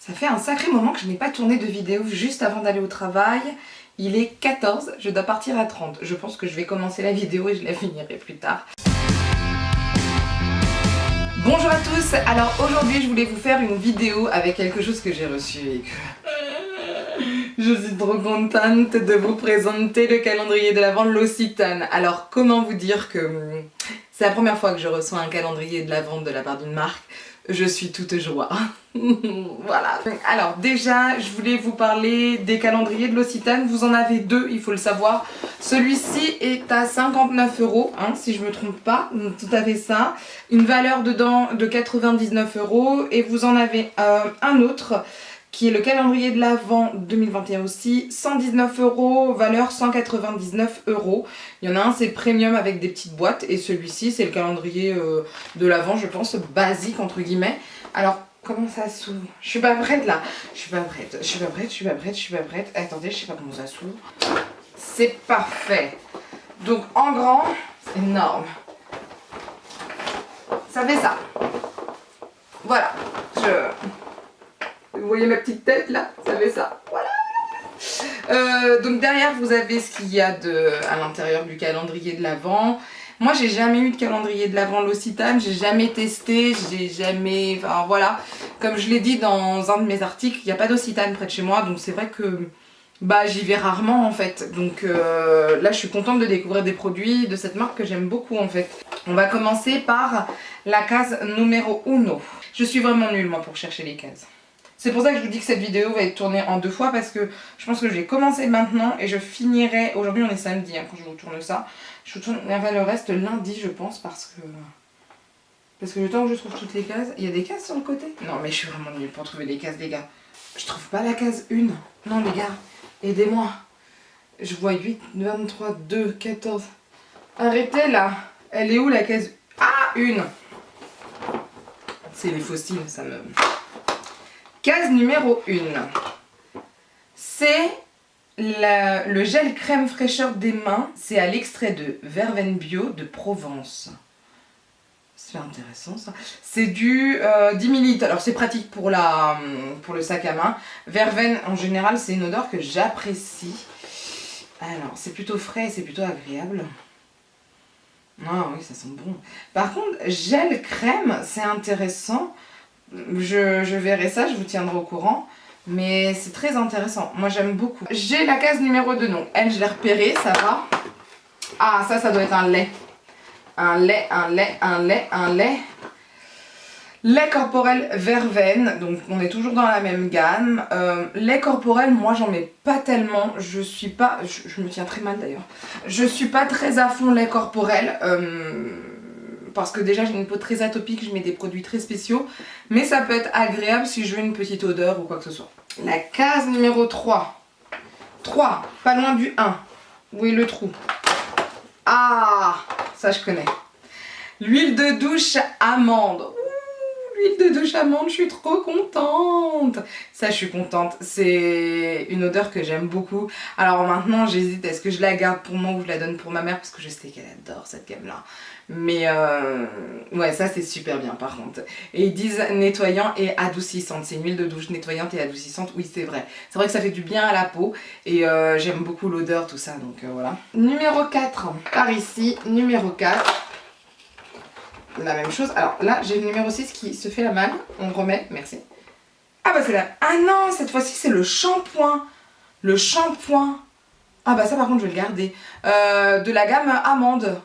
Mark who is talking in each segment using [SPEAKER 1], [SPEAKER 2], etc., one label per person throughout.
[SPEAKER 1] Ça fait un sacré moment que je n'ai pas tourné de vidéo juste avant d'aller au travail. Il est 14, je dois partir à 30. Je pense que je vais commencer la vidéo et je la finirai plus tard. Bonjour à tous, alors aujourd'hui je voulais vous faire une vidéo avec quelque chose que j'ai reçu et que... Je suis trop contente de vous présenter le calendrier de l'Avent de L'Occitane. Alors comment vous dire que c'est la première fois que je reçois un calendrier de l'Avent de la part d'une marque. Je suis toute joie. Voilà. Alors déjà, je voulais vous parler des calendriers de L'Occitane. Vous en avez deux, il faut le savoir. Celui-ci est à 59 €, hein, si je me trompe pas. Tout à fait ça. Une valeur dedans de 99 €. Et vous en avez un autre qui est le calendrier de l'Avent 2021 aussi, 119 €, valeur 199 €. Il y en a un, c'est premium avec des petites boîtes, et celui-ci, c'est le calendrier de l'Avent, je pense, basique, entre guillemets. Alors, comment ça s'ouvre? Je suis pas prête, là. Je suis pas prête. Attendez, je sais pas comment ça s'ouvre. C'est parfait. Donc, en grand, c'est énorme. Ça fait ça. Voilà. Vous voyez ma petite tête là? Ça fait ça. Voilà. Donc derrière vous avez ce qu'il y a à l'intérieur du calendrier de l'Avent. Moi j'ai jamais eu de calendrier de l'Avent L'Occitane, j'ai jamais testé, j'ai jamais... Enfin voilà. Comme je l'ai dit dans un de mes articles, il n'y a pas d'Occitane près de chez moi, donc c'est vrai que bah j'y vais rarement en fait. Donc là je suis contente de découvrir des produits de cette marque que j'aime beaucoup en fait. On va commencer par la case numéro 1. Je suis vraiment nulle moi pour chercher les cases. C'est pour ça que je vous dis que cette vidéo va être tournée en 2 fois, parce que je pense que je vais commencer maintenant et je finirai... Aujourd'hui on est samedi hein, quand je vous tourne ça. Je vous tournerai le reste lundi je pense, parce que le temps que je trouve toutes les cases... Il y a des cases sur le côté? Non mais je suis vraiment nulle pour trouver les cases les gars. Je trouve pas la case 1. Non les gars, aidez-moi. Je vois 8, 23, 2, 14... Arrêtez là. Elle est où la case... Ah, 1. C'est les fossiles, ça me... Case numéro 1, c'est le gel crème fraîcheur des mains. C'est à l'extrait de Verveine Bio de Provence. C'est intéressant ça. C'est du 10 ml. Alors c'est pratique pour le sac à main. Verveine en général c'est une odeur que j'apprécie. Alors c'est plutôt frais et c'est plutôt agréable. Ah oui, ça sent bon. Par contre, gel crème, c'est intéressant. Je verrai ça, je vous tiendrai au courant. Mais c'est très intéressant. Moi j'aime beaucoup. J'ai la case numéro 2. Non, elle je l'ai repérée, ça va. Ah, ça doit être un lait. Un lait. Lait corporel Verveine. Donc on est toujours dans la même gamme. Lait corporel, moi j'en mets pas tellement. Je suis pas... Je me tiens très mal d'ailleurs. Je suis pas très à fond lait corporel. Parce que déjà j'ai une peau très atopique, je mets des produits très spéciaux. Mais ça peut être agréable si je veux une petite odeur ou quoi que ce soit. La case numéro 3. 3, pas loin du 1. Où est le trou? Ah, ça je connais. L'huile de douche amande. L'huile de douche amande, je suis trop contente. Ça, je suis contente. C'est une odeur que j'aime beaucoup. Alors maintenant, j'hésite. Est-ce que je la garde pour moi ou je la donne pour ma mère? Parce que je sais qu'elle adore cette gamme-là. Mais ouais, ça, c'est super bien par contre. Et ils disent nettoyant et adoucissante. C'est une huile de douche nettoyante et adoucissante. Oui, c'est vrai. C'est vrai que ça fait du bien à la peau. Et j'aime beaucoup l'odeur, tout ça. Donc voilà. Numéro 4. Par ici, numéro 4. La même chose. Alors là, j'ai le numéro 6 qui se fait la malle. On remet, merci. Ah bah c'est là. Ah non, cette fois-ci, c'est le shampoing. Le shampoing. Ah bah ça par contre, je vais le garder. De la gamme amande.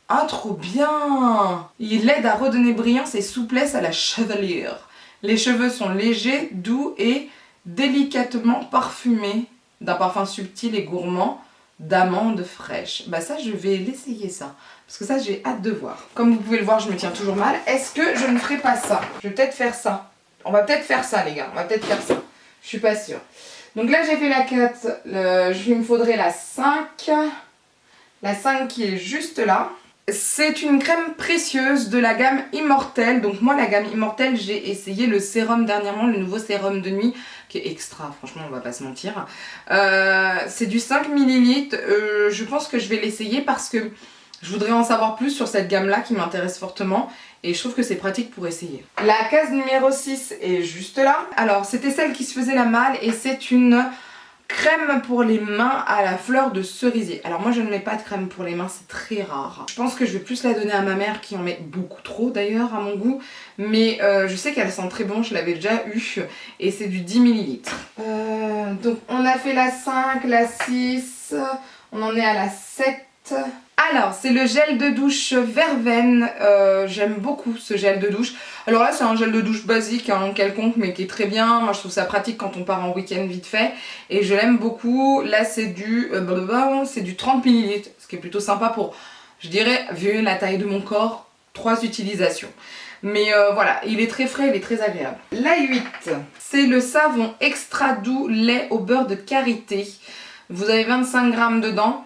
[SPEAKER 1] Ah, trop bien. Il aide à redonner brillance et souplesse à la chevelure. Les cheveux sont légers, doux et délicatement parfumés. D'un parfum subtil et gourmand d'amande fraîche. Bah ça, je vais l'essayer ça. Parce que ça, j'ai hâte de voir. Comme vous pouvez le voir, je me tiens toujours mal. Est-ce que je ne ferai pas ça? Je vais peut-être faire ça. On va peut-être faire ça, les gars. On va peut-être faire ça. Je suis pas sûre. Donc là, j'ai fait la 4. Il me faudrait la 5. La 5 qui est juste là. C'est une crème précieuse de la gamme Immortelle. Donc moi, la gamme Immortelle, j'ai essayé le sérum dernièrement, le nouveau sérum de nuit, qui est extra, franchement, on va pas se mentir. C'est du 5 ml. Je pense que je vais l'essayer parce que je voudrais en savoir plus sur cette gamme-là qui m'intéresse fortement. et je trouve que c'est pratique pour essayer. La case numéro 6 est juste là. Alors c'était celle qui se faisait la malle et c'est une crème pour les mains à la fleur de cerisier. Alors moi je ne mets pas de crème pour les mains, c'est très rare. Je pense que je vais plus la donner à ma mère qui en met beaucoup trop d'ailleurs à mon goût. Mais je sais qu'elle sent très bon, je l'avais déjà eu. Et c'est du 10 ml. Donc on a fait la 5, la 6, on en est à la 7. Alors c'est le gel de douche Verveine, j'aime beaucoup ce gel de douche. Alors là c'est un gel de douche basique hein, quelconque mais qui est très bien, moi je trouve ça pratique quand on part en week-end vite fait et je l'aime beaucoup. Là c'est du 30 ml, ce qui est plutôt sympa pour, je dirais, vu la taille de mon corps, 3 utilisations. Mais voilà, il est très frais, il est très agréable. La 8, c'est le savon extra doux lait au beurre de karité. Vous avez 25 grammes dedans.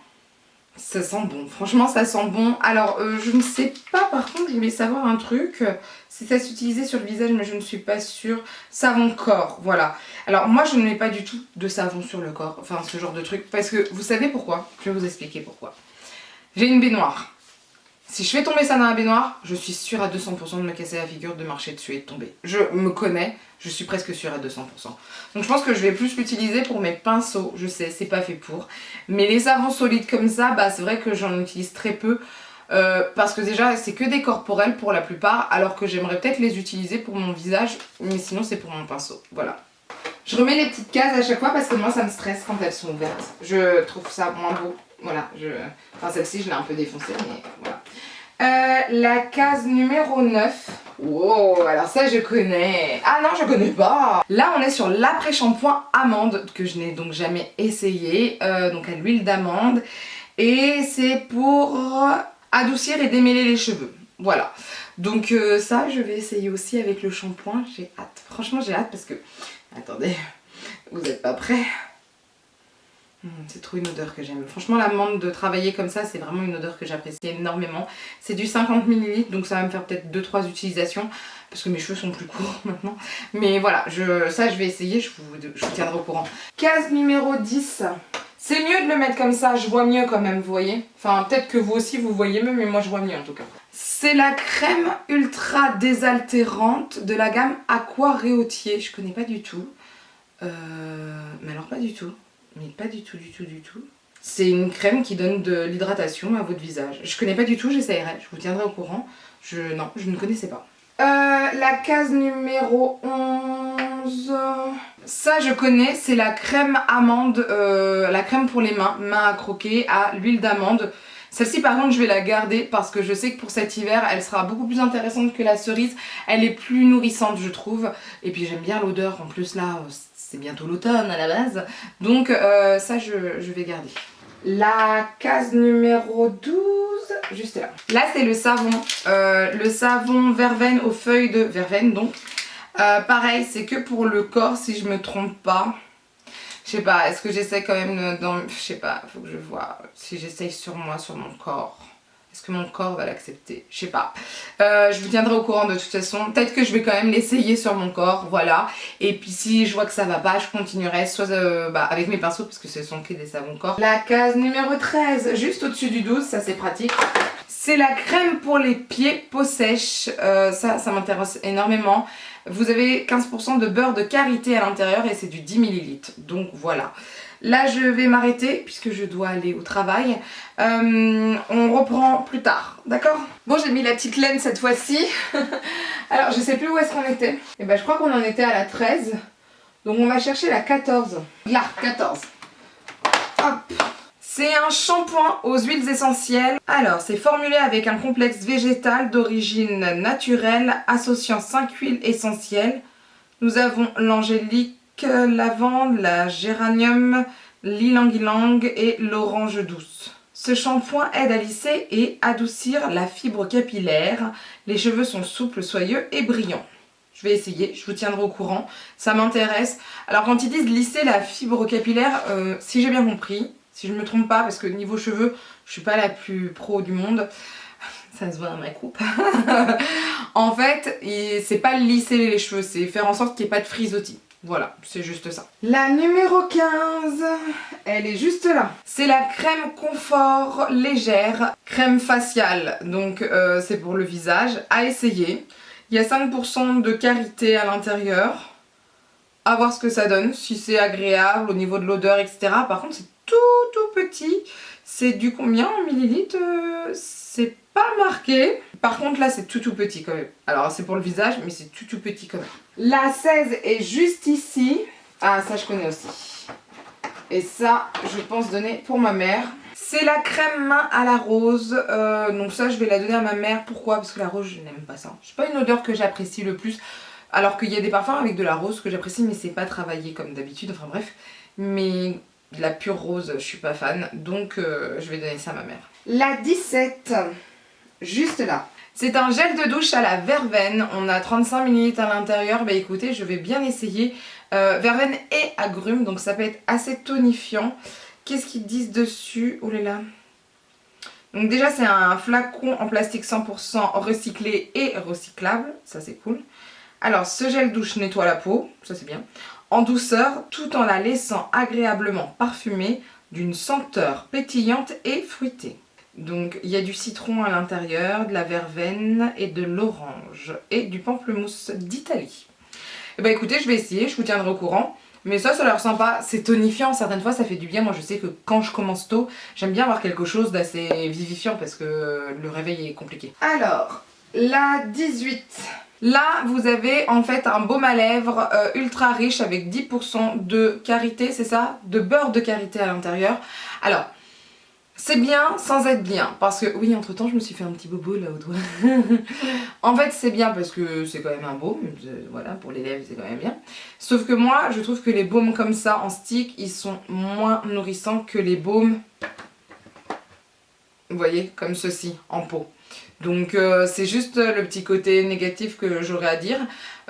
[SPEAKER 1] Ça sent bon, franchement ça sent bon. Alors je ne sais pas, par contre je voulais savoir un truc. Si ça s'utilisait sur le visage mais je ne suis pas sûre. Savon corps, voilà. Alors moi je ne mets pas du tout de savon sur le corps, enfin ce genre de truc. Parce que vous savez pourquoi? Je vais vous expliquer pourquoi. J'ai une baignoire. Si je fais tomber ça dans la baignoire, je suis sûre à 200% de me casser la figure, de marcher dessus et de tomber. Je me connais, je suis presque sûre à 200%. Donc je pense que je vais plus l'utiliser pour mes pinceaux, je sais, c'est pas fait pour. Mais les savons solides comme ça, bah c'est vrai que j'en utilise très peu. Parce que déjà c'est que des corporels pour la plupart, alors que j'aimerais peut-être les utiliser pour mon visage, mais sinon c'est pour mon pinceau, voilà. Je remets les petites cases à chaque fois parce que moi ça me stresse quand elles sont ouvertes. Je trouve ça moins beau. Voilà, enfin celle-ci je l'ai un peu défoncée, mais voilà. La case numéro 9. Wow, alors ça je connais. Ah non, je connais pas. Là on est sur l'après-shampoing amande, que je n'ai donc jamais essayé. Donc à l'huile d'amande. Et c'est pour adoucir et démêler les cheveux. Voilà. Donc ça je vais essayer aussi avec le shampoing. J'ai hâte. Franchement j'ai hâte parce que... Attendez, vous n'êtes pas prêts? C'est trop une odeur que j'aime. Franchement l'amande de travailler comme ça c'est vraiment une odeur que j'apprécie énormément. C'est du 50 ml donc ça va me faire peut-être 2-3 utilisations parce que mes cheveux sont plus courts maintenant. Mais voilà, ça je vais essayer, je vous tiendrai au courant. Case numéro 10. C'est mieux de le mettre comme ça, je vois mieux quand même, vous voyez. Enfin peut-être que vous aussi vous voyez mieux mais moi je vois mieux en tout cas. C'est la crème ultra désaltérante de la gamme Aqua Réautier. Je connais pas du tout. Mais alors pas du tout. Mais pas du tout, du tout, du tout. C'est une crème qui donne de l'hydratation à votre visage. Je connais pas du tout, j'essayerai, je vous tiendrai au courant. Non, je ne connaissais pas. La case numéro 11... Ça je connais, c'est la crème amande, la crème pour les mains, mains à croquer à l'huile d'amande. Celle-ci par contre je vais la garder parce que je sais que pour cet hiver elle sera beaucoup plus intéressante que la cerise. Elle est plus nourrissante je trouve. Et puis j'aime bien l'odeur en plus là, c'est bientôt l'automne à la base. Donc ça je vais garder. La case numéro 12, juste là. Là c'est le savon Verveine aux feuilles de verveine donc. Pareil c'est que pour le corps si je me trompe pas. Je sais pas, est-ce que j'essaie quand même dans... Je sais pas, faut que je vois si j'essaye sur moi, sur mon corps. Est-ce que mon corps va l'accepter? Je sais pas. Je vous tiendrai au courant de toute façon. Peut-être que je vais quand même l'essayer sur mon corps, voilà. Et puis si je vois que ça va pas, je continuerai soit avec mes pinceaux, parce que ce sont que des savons corps. La case numéro 13, juste au-dessus du 12, ça c'est pratique. C'est la crème pour les pieds peau sèche. Ça m'intéresse énormément. Vous avez 15% de beurre de karité à l'intérieur et c'est du 10 ml. Donc voilà. Là je vais m'arrêter puisque je dois aller au travail. On reprend plus tard, d'accord? Bon, j'ai mis la petite laine cette fois-ci. Alors je sais plus où est-ce qu'on était. Et ben je crois qu'on en était à la 13. Donc on va chercher la 14. Là, 14. Hop. C'est un shampoing aux huiles essentielles. Alors, c'est formulé avec un complexe végétal d'origine naturelle associant 5 huiles essentielles. Nous avons l'angélique, lavande, la géranium, l'ylang-ylang et l'orange douce. Ce shampoing aide à lisser et adoucir la fibre capillaire. Les cheveux sont souples, soyeux et brillants. Je vais essayer, je vous tiendrai au courant, ça m'intéresse. Alors quand ils disent lisser la fibre capillaire, si j'ai bien compris, si je ne me trompe pas, parce que niveau cheveux, je suis pas la plus pro du monde. Ça se voit dans ma coupe. En fait, c'est pas lisser les cheveux, c'est faire en sorte qu'il n'y ait pas de frisottis. Voilà, c'est juste ça. La numéro 15, elle est juste là. C'est la crème confort légère, crème faciale. Donc c'est pour le visage, à essayer. Il y a 5% de karité à l'intérieur. À voir ce que ça donne, si c'est agréable au niveau de l'odeur, etc. Par contre, c'est tout petit. C'est du combien en millilitres? C'est pas marqué. Par contre, là, c'est tout petit quand même. Alors, c'est pour le visage, mais c'est tout petit quand même. La 16 est juste ici. Ah, ça, je connais aussi. Et ça, je pense donner pour ma mère. C'est la crème main à la rose. Donc ça, je vais la donner à ma mère. Pourquoi? Parce que la rose, je n'aime pas ça. C'est pas une odeur que j'apprécie le plus. Alors qu'il y a des parfums avec de la rose que j'apprécie, mais c'est pas travaillé comme d'habitude. Enfin bref. Mais de la pure rose, je suis pas fan. Donc je vais donner ça à ma mère. La 17, juste là. C'est un gel de douche à la verveine. On a 35 ml à l'intérieur. Bah écoutez, je vais bien essayer. Verveine et agrumes, donc ça peut être assez tonifiant. Qu'est-ce qu'ils disent dessus? Oh là là. Donc déjà c'est un flacon en plastique 100% recyclé et recyclable. Ça c'est cool. Alors ce gel douche nettoie la peau. Ça c'est bien. En douceur, tout en la laissant agréablement parfumée d'une senteur pétillante et fruitée. Donc il y a du citron à l'intérieur, de la verveine et de l'orange. Et du pamplemousse d'Italie. Et bah écoutez, je vais essayer, je vous tiendrai au courant. Mais ça a l'air sympa, c'est tonifiant, certaines fois ça fait du bien. Moi je sais que quand je commence tôt, j'aime bien avoir quelque chose d'assez vivifiant parce que le réveil est compliqué. Alors, la 18. Là, vous avez en fait un baume à lèvres ultra riche avec 10% de karité, c'est ça? De beurre de karité à l'intérieur. Alors, c'est bien sans être bien, parce que oui, entre temps je me suis fait un petit bobo là au doigt. En fait c'est bien parce que c'est quand même un baume, voilà, pour les lèvres c'est quand même bien. Sauf que moi je trouve que les baumes comme ça en stick, ils sont moins nourrissants que les baumes, vous voyez, comme ceci, en pot. Donc c'est juste le petit côté négatif que j'aurais à dire.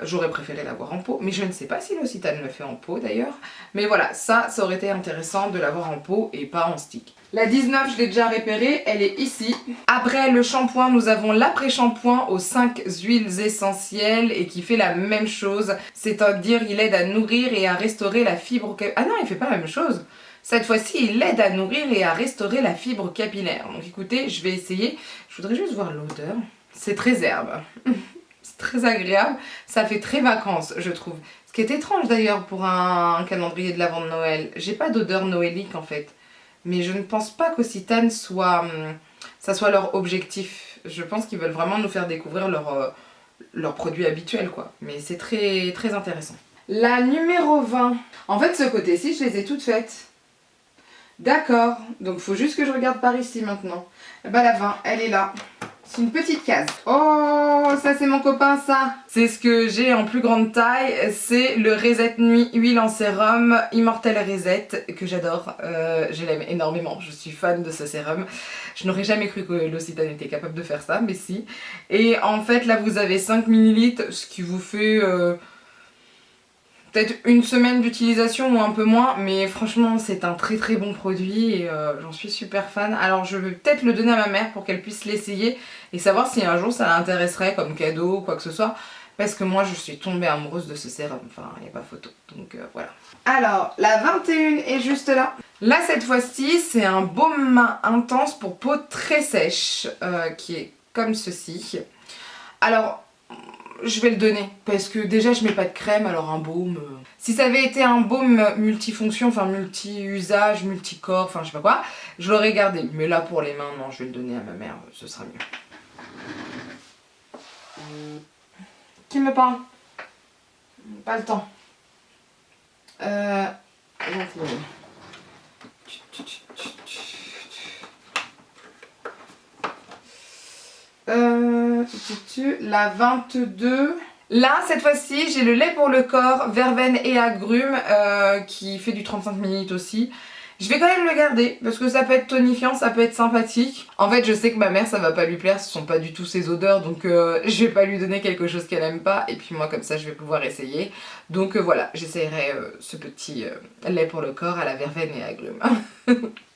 [SPEAKER 1] J'aurais préféré l'avoir en pot, mais je ne sais pas si l'Occitane le fait en pot d'ailleurs. Mais voilà, ça aurait été intéressant de l'avoir en pot et pas en stick. La 19, je l'ai déjà repérée, elle est ici. Après le shampoing, nous avons l'après-shampoing aux 5 huiles essentielles et qui fait la même chose. C'est-à-dire, il aide à nourrir et à restaurer la fibre... Ah non, il fait pas la même chose. Cette fois-ci, il aide à nourrir et à restaurer la fibre capillaire. Donc écoutez, je vais essayer. Je voudrais juste voir l'odeur. C'est très herbe. C'est très agréable. Ça fait très vacances, je trouve. Ce qui est étrange d'ailleurs pour un calendrier de l'avant de Noël. J'ai pas d'odeur noélique en fait. Mais je ne pense pas qu'Occitane soit... ça soit leur objectif. Je pense qu'ils veulent vraiment nous faire découvrir leurs produits habituels quoi. Mais c'est très, très intéressant. La numéro 20. En fait, ce côté-ci, je les ai toutes faites. D'accord, donc il faut juste que je regarde par ici maintenant. Bah la 20, elle est là. C'est une petite case. Oh, ça c'est mon copain ça. C'est ce que j'ai en plus grande taille. C'est le Reset Nuit huile en sérum Immortel Reset que j'adore. Je l'aime énormément. Je suis fan de ce sérum. Je n'aurais jamais cru que l'Occitane était capable de faire ça, mais si. Et en fait là vous avez 5 ml, ce qui vous fait... peut-être une semaine d'utilisation ou un peu moins, mais franchement c'est un très très bon produit et j'en suis super fan. Alors je vais peut-être le donner à ma mère pour qu'elle puisse l'essayer et savoir si un jour ça l'intéresserait comme cadeau ou quoi que ce soit. Parce que moi je suis tombée amoureuse de ce sérum, enfin il n'y a pas photo, donc voilà. Alors la 21 est juste là. Là cette fois-ci c'est un baume main intense pour peau très sèche qui est comme ceci. Alors... je vais le donner parce que déjà je mets pas de crème, alors un baume... Si ça avait été un baume multifonction, enfin multi-usage, multicorps, enfin je sais pas quoi, je l'aurais gardé. Mais là pour les mains, non, je vais le donner à ma mère, ce sera mieux. Qui me parle? Pas le temps. La 22. Là, cette fois-ci, j'ai le lait pour le corps, verveine et agrumes, qui fait du 35 ml aussi. Je vais quand même le garder, parce que ça peut être tonifiant, ça peut être sympathique. En fait, je sais que ma mère, ça va pas lui plaire, ce sont pas du tout ses odeurs, donc je vais pas lui donner quelque chose qu'elle aime pas. Et puis moi, comme ça, je vais pouvoir essayer. Donc voilà, j'essayerai ce petit lait pour le corps à la verveine et agrumes.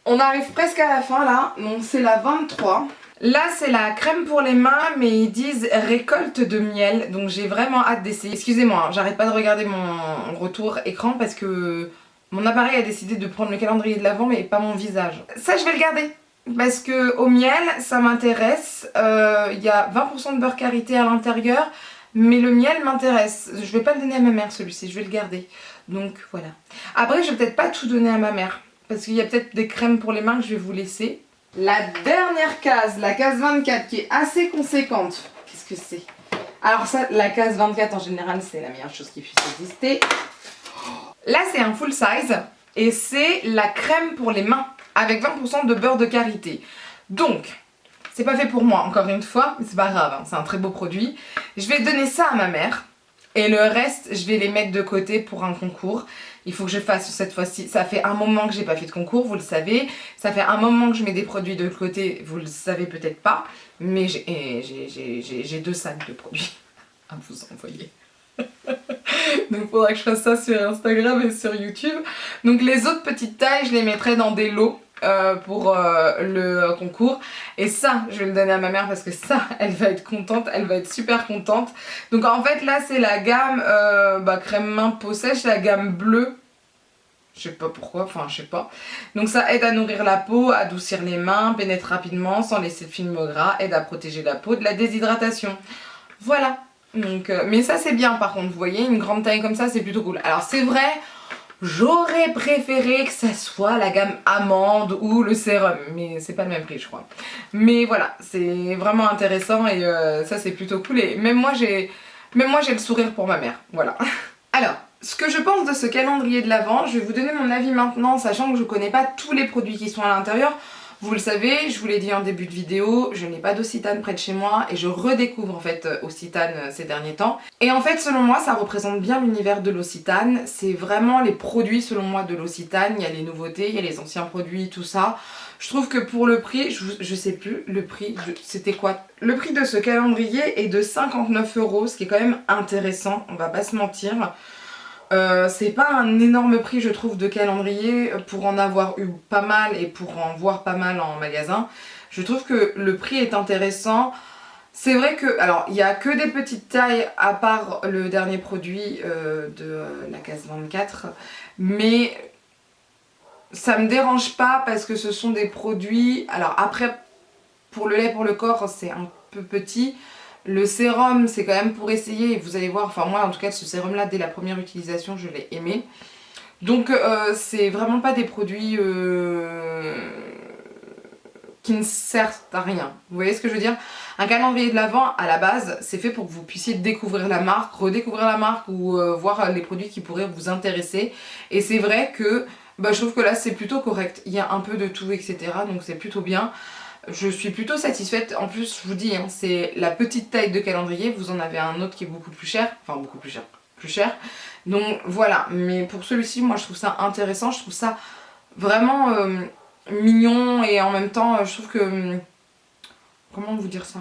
[SPEAKER 1] On arrive presque à la fin, là. Donc c'est la 23. Là c'est la crème pour les mains mais ils disent récolte de miel, donc j'ai vraiment hâte d'essayer. Excusez-moi, hein, j'arrête pas de regarder mon retour écran parce que mon appareil a décidé de prendre le calendrier de l'Avent mais pas mon visage. Ça je vais le garder parce que au miel ça m'intéresse, il y a 20% de beurre karité à l'intérieur mais le miel m'intéresse. Je vais pas le donner à ma mère celui-ci, je vais le garder. Donc voilà. Après je vais peut-être pas tout donner à ma mère parce qu'il y a peut-être des crèmes pour les mains que je vais vous laisser. La dernière case, la case 24 qui est assez conséquente. Qu'est-ce que c'est? Alors ça, la case 24 en général c'est la meilleure chose qui puisse exister. Là c'est un full size et c'est la crème pour les mains avec 20% de beurre de karité. Donc, c'est pas fait pour moi encore une fois, mais c'est pas grave, hein, c'est un très beau produit. Je vais donner ça à ma mère et le reste je vais les mettre de côté pour un concours. Il faut que je fasse cette fois-ci, ça fait un moment que j'ai pas fait de concours, vous le savez. Ça fait un moment que je mets des produits de côté, vous le savez peut-être pas. Mais j'ai 2 sacs de produits à vous envoyer. Donc il faudra que je fasse ça sur Instagram et sur YouTube. Donc les autres petites tailles, je les mettrai dans des lots pour le concours. Et ça, je vais le donner à ma mère parce que ça, elle va être contente, elle va être super contente. Donc en fait là, c'est la gamme crème main peau sèche, la gamme bleue. Je sais pas pourquoi, enfin je sais pas. Donc ça aide à nourrir la peau, adoucir les mains, pénètre rapidement sans laisser de film gras, aide à protéger la peau de la déshydratation. Voilà. Donc, mais ça c'est bien par contre, vous voyez, une grande taille comme ça c'est plutôt cool. Alors c'est vrai, j'aurais préféré que ça soit la gamme amande ou le sérum, mais c'est pas le même prix je crois. Mais voilà, c'est vraiment intéressant et ça c'est plutôt cool et même moi j'ai le sourire pour ma mère, voilà. Alors, ce que je pense de ce calendrier de l'Avent, je vais vous donner mon avis maintenant, sachant que je connais pas tous les produits qui sont à l'intérieur. Vous le savez, je vous l'ai dit en début de vidéo, je n'ai pas d'Occitane près de chez moi et je redécouvre en fait Occitane ces derniers temps. Et en fait, selon moi, ça représente bien l'univers de l'Occitane. C'est vraiment les produits, selon moi, de l'Occitane. Il y a les nouveautés, il y a les anciens produits, tout ça. Je trouve que pour le prix, je sais plus, le prix, c'était quoi? Le prix de ce calendrier est de 59 €, ce qui est quand même intéressant, on va pas se mentir. C'est pas un énorme prix je trouve de calendrier pour en avoir eu pas mal et pour en voir pas mal en magasin. Je trouve que le prix est intéressant. C'est vrai que, alors il y a que des petites tailles à part le dernier produit de la case 24, mais ça me dérange pas parce que ce sont des produits, alors après pour le lait pour le corps c'est un peu petit. Le sérum c'est quand même pour essayer et vous allez voir, enfin moi en tout cas ce sérum là dès la première utilisation je l'ai aimé. Donc c'est vraiment pas des produits qui ne servent à rien. Vous voyez ce que je veux dire? Un calendrier de l'Avent à la base c'est fait pour que vous puissiez découvrir la marque, redécouvrir la marque ou voir les produits qui pourraient vous intéresser. Et c'est vrai que je trouve que là c'est plutôt correct. Il y a un peu de tout etc. donc c'est plutôt bien. Je suis plutôt satisfaite, en plus je vous dis, hein, c'est la petite taille de calendrier, vous en avez un autre qui est beaucoup plus cher, enfin beaucoup plus cher, donc voilà, mais pour celui-ci moi je trouve ça intéressant, je trouve ça vraiment mignon et en même temps je trouve que, comment vous dire ça?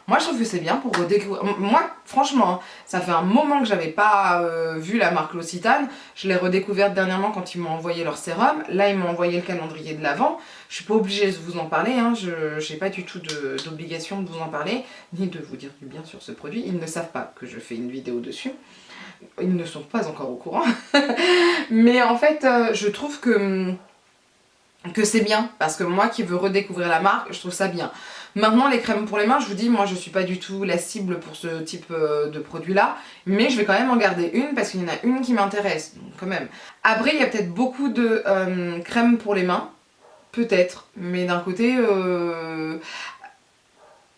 [SPEAKER 1] Moi je trouve que c'est bien pour redécouvrir. Moi franchement, ça fait un moment que j'avais pas vu la marque L'Occitane. Je l'ai redécouverte dernièrement quand ils m'ont envoyé leur sérum. Là ils m'ont envoyé le calendrier de l'Avent. Je suis pas obligée de vous en parler, hein. Je n'ai pas du tout d'obligation de vous en parler, ni de vous dire du bien sur ce produit. Ils ne savent pas que je fais une vidéo dessus. Ils ne sont pas encore au courant. Mais en fait je trouve que c'est bien, parce que moi qui veux redécouvrir la marque, je trouve ça bien. Maintenant les crèmes pour les mains, je vous dis, moi je suis pas du tout la cible pour ce type de produit là, mais je vais quand même en garder une parce qu'il y en a une qui m'intéresse, donc quand même. Après il y a peut-être beaucoup de crèmes pour les mains, peut-être, mais d'un côté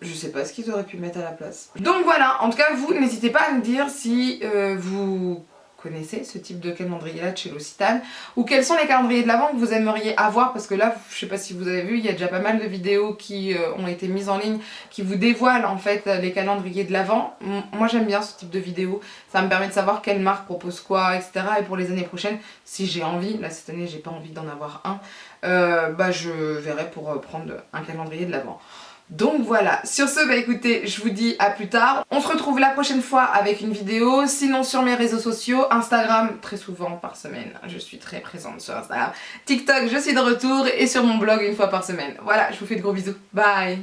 [SPEAKER 1] je sais pas ce qu'ils auraient pu mettre à la place. Donc voilà, en tout cas vous n'hésitez pas à me dire si vous connaissez ce type de calendrier là de chez L'Occitane ou quels sont les calendriers de l'Avent que vous aimeriez avoir, parce que là je sais pas si vous avez vu, il y a déjà pas mal de vidéos qui ont été mises en ligne qui vous dévoilent en fait les calendriers de l'Avent. Moi j'aime bien ce type de vidéos, ça me permet de savoir quelle marque propose quoi etc. Et pour les années prochaines si j'ai envie, là cette année j'ai pas envie d'en avoir un, je verrai pour prendre un calendrier de l'Avent. Donc voilà, sur ce écoutez, je vous dis à plus tard. On se retrouve la prochaine fois avec une vidéo, sinon sur mes réseaux sociaux, Instagram très souvent par semaine, je suis très présente sur Instagram, TikTok je suis de retour et sur mon blog une fois par semaine. Voilà, je vous fais de gros bisous, bye.